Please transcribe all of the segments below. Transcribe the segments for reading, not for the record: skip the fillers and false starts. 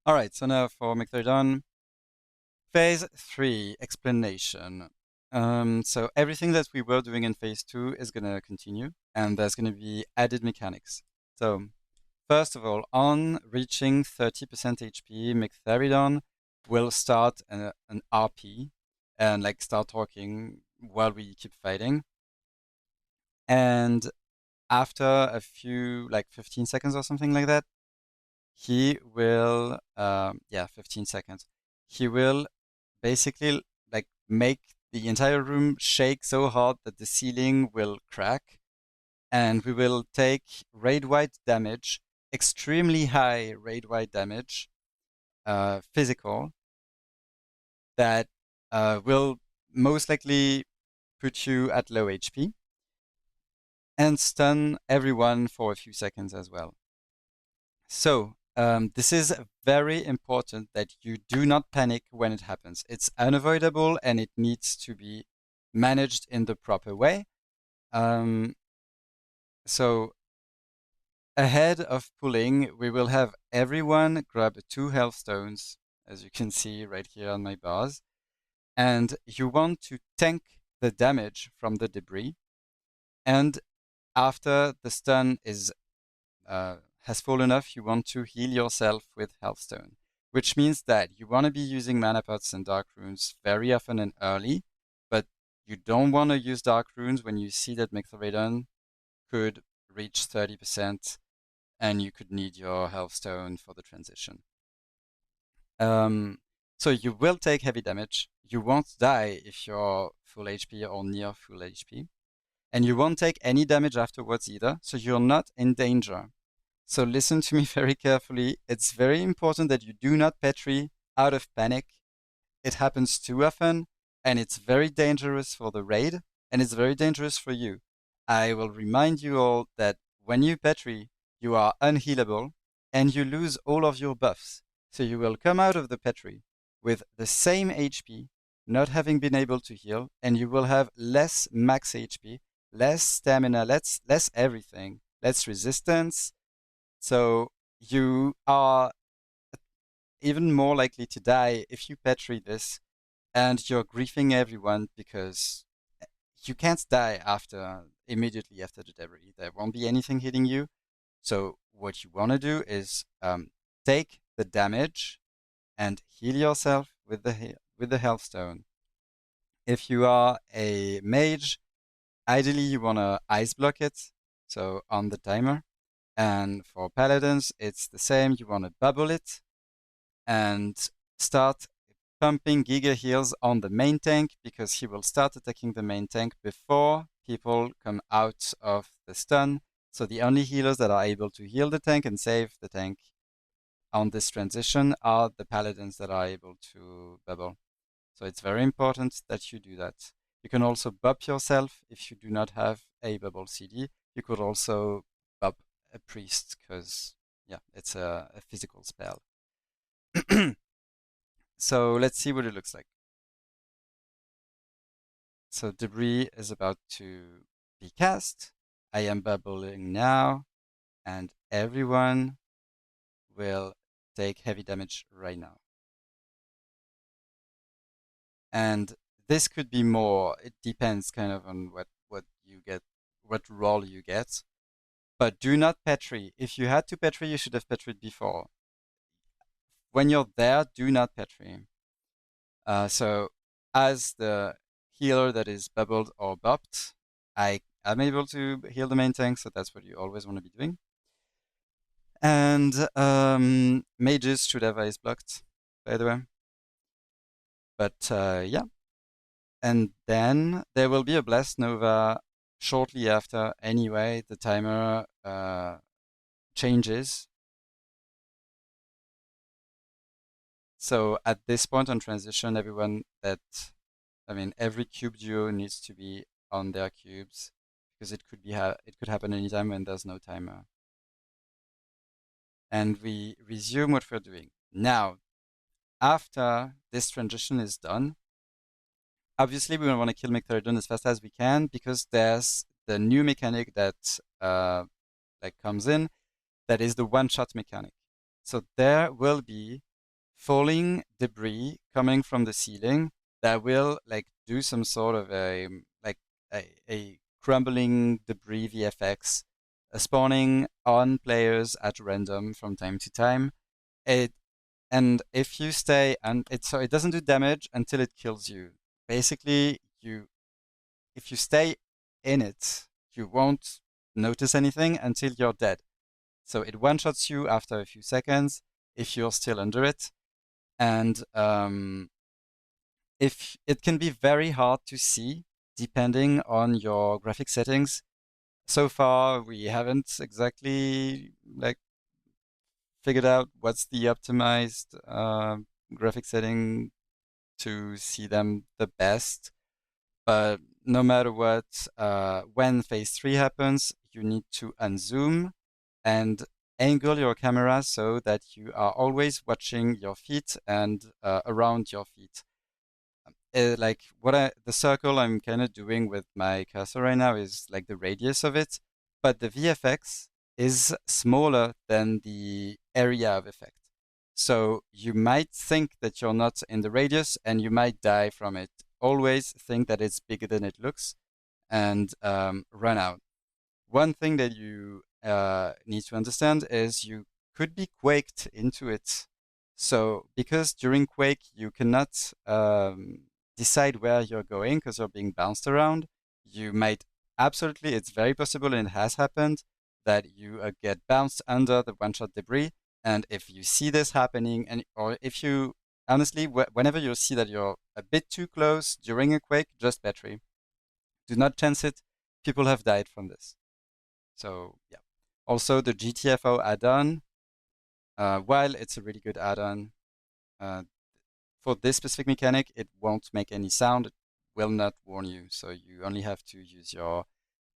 All right, so now for Magtheridon, phase 3 explanation. So everything that we were doing in phase 2 is going to continue, and there's going to be added mechanics. So first of all, on reaching 30% HP, Magtheridon will start an RP and like start talking while we keep fighting. And after a few, like 15 seconds or something like that, he will, 15 seconds. He will basically like make the entire room shake so hard that the ceiling will crack, and we will take raid-wide damage, extremely high raid-wide damage, physical, that will most likely put you at low HP and stun everyone for a few seconds as well. So this is very important that you do not panic when it happens. It's unavoidable and it needs to be managed in the proper way. So ahead of pulling, we will have everyone grab 2 health stones, as you can see right here on my bars. And you want to tank the damage from the debris. And after the stun is has fallen off, you want to heal yourself with Healthstone, which means that you want to be using mana pots and dark runes very often and early, but you don't want to use dark runes when you see that Magtheridon could reach 30% and you could need your Healthstone for the transition. So you will take heavy damage. You won't die if you're full HP or near full HP. And you won't take any damage afterwards either, so you're not in danger. So listen to me very carefully. It's very important that you do not petri out of panic. It happens too often, and it's very dangerous for the raid, and it's very dangerous for you. I will remind you all that when you petri, you are unhealable, and you lose all of your buffs. So you will come out of the petri with the same HP, not having been able to heal, and you will have less max HP, less stamina, less everything, less resistance. So you are even more likely to die if you petri this, and you're griefing everyone because you can't die immediately after the debris. There won't be anything hitting you. So what you want to do is take the damage and heal yourself with the health stone. If you are a mage, ideally you want to ice block it, so on the timer. And for paladins, it's the same. You want to bubble it and start pumping Giga heals on the main tank because he will start attacking the main tank before people come out of the stun. So the only healers that are able to heal the tank and save the tank on this transition are the paladins that are able to bubble. So it's very important that you do that. You can also bop yourself if you do not have a bubble CD. You could also bop a priest because, yeah, it's a physical spell. So let's see what it looks like. So debris is about to be cast. I am bubbling now, and everyone will take heavy damage right now. And this could be more. It depends kind of on what you get, what roll you get. But do not petri. If you had to petri, you should have petried before. When you're there, do not petri. So as the healer that is bubbled or bopped, I am able to heal the main tank, so that's what you always want to be doing. And mages should have ice blocked, by the way. But yeah. And then there will be a Blast Nova shortly after anyway. The timer changes. So at this point on transition, every cube duo needs to be on their cubes because it could happen anytime when there's no timer. And we resume what we're doing. Now, after this transition is done, obviously we want to kill Magtheridon as fast as we can because there's the new mechanic that comes in, that is the one-shot mechanic. So there will be falling debris coming from the ceiling that will like do some sort of like a crumbling debris VFX spawning on players at random from time to time. It and if you stay and it doesn't do damage until it kills you. Basically, if you stay in it, you won't notice anything until you're dead. So it one-shots you after a few seconds if you're still under it. And if it can be very hard to see depending on your graphic settings. So far, we haven't exactly like figured out what's the optimized graphic setting to see them the best. But no matter what, when phase 3 happens, you need to unzoom and angle your camera so that you are always watching your feet and around your feet. Like the circle I'm kind of doing with my cursor right now is like the radius of it, but the VFX is smaller than the area of effect. So you might think that you're not in the radius and you might die from it. Always think that it's bigger than it looks and run out. One thing that you need to understand is you could be quaked into it. So because during quake you cannot decide where you're going because you're being bounced around, you might absolutely, it's very possible and it has happened that you get bounced under the one-shot debris. And if you see this happening, or if you honestly, whenever you see that you're a bit too close during a quake, just battery. Do not chance it. People have died from this. So yeah. Also, the GTFO add-on, while it's a really good add-on, uh, for this specific mechanic, it won't make any sound. It will not warn you. So you only have to use your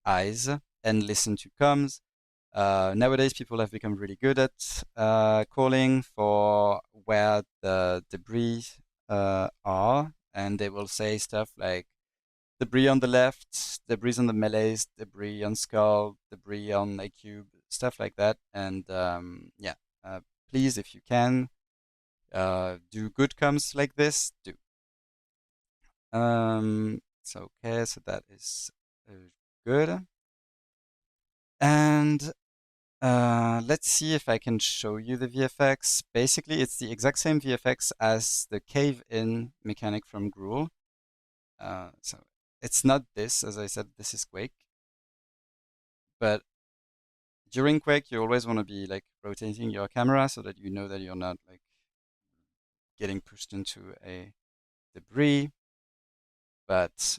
eyes and listen to comms. Nowadays, people have become really good at calling for where the debris are, and they will say stuff like debris on the left, debris on the melees, debris on skull, debris on a cube, stuff like that. And yeah, please, if you can, do good comms like this. Do. So okay, so that is good. And let's see if I can show you the VFX. Basically, it's the exact same VFX as the cave-in mechanic from Gruul. So it's not this, as I said, this is Quake. But during Quake, you always want to be like rotating your camera so that you know that you're not like getting pushed into a debris. But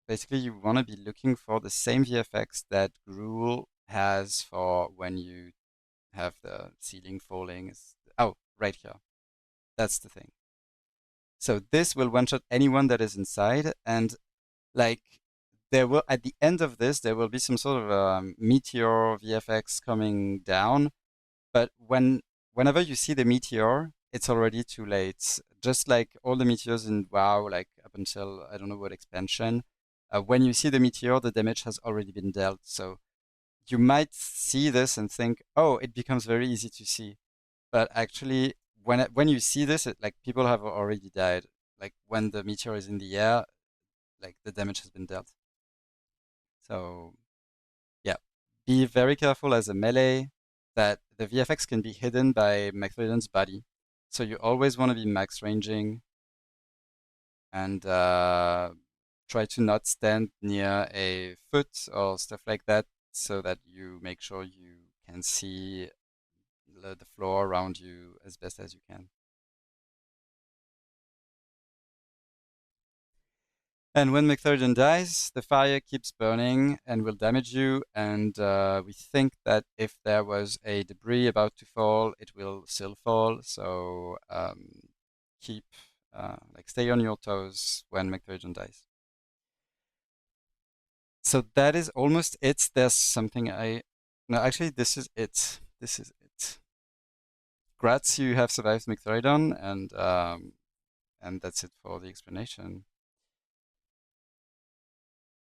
basically, you want to be looking for the same VFX that Gruul has for when you have the ceiling falling. Oh, right here. That's the thing. So this will one-shot anyone that is inside, and like there will at the end of this there will be some sort of meteor VFX coming down, but whenever you see the meteor, it's already too late. Just like all the meteors in WoW, like up until I don't know what expansion, when you see the meteor, the damage has already been dealt. So you might see this and think, oh, it becomes very easy to see. But actually, when you see this, like people have already died. Like when the meteor is in the air, like the damage has been dealt. So yeah, be very careful as a melee that the VFX can be hidden by Magtheridon's body. So you always want to be max ranging and try to not stand near a foot or stuff like that so that you make sure you can see the floor around you as best as you can. And when Magtheridon dies, the fire keeps burning and will damage you. And we think that if there was a debris about to fall, it will still fall. So keep, like, stay on your toes when Magtheridon dies. So that is almost it. There's something no, actually, this is it. This is it. Grats, you have survived Magtheridon, and that's it for the explanation.